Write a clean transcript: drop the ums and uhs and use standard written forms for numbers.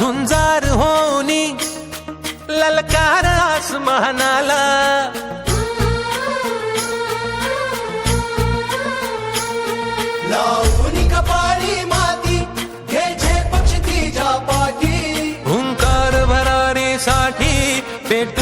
झुंजार होनी ललकार आसमानाला, लावून कपाळी माती घ्यायचे पक्ष तिच्या पाठी, हुंकार भरारीसाठी पेट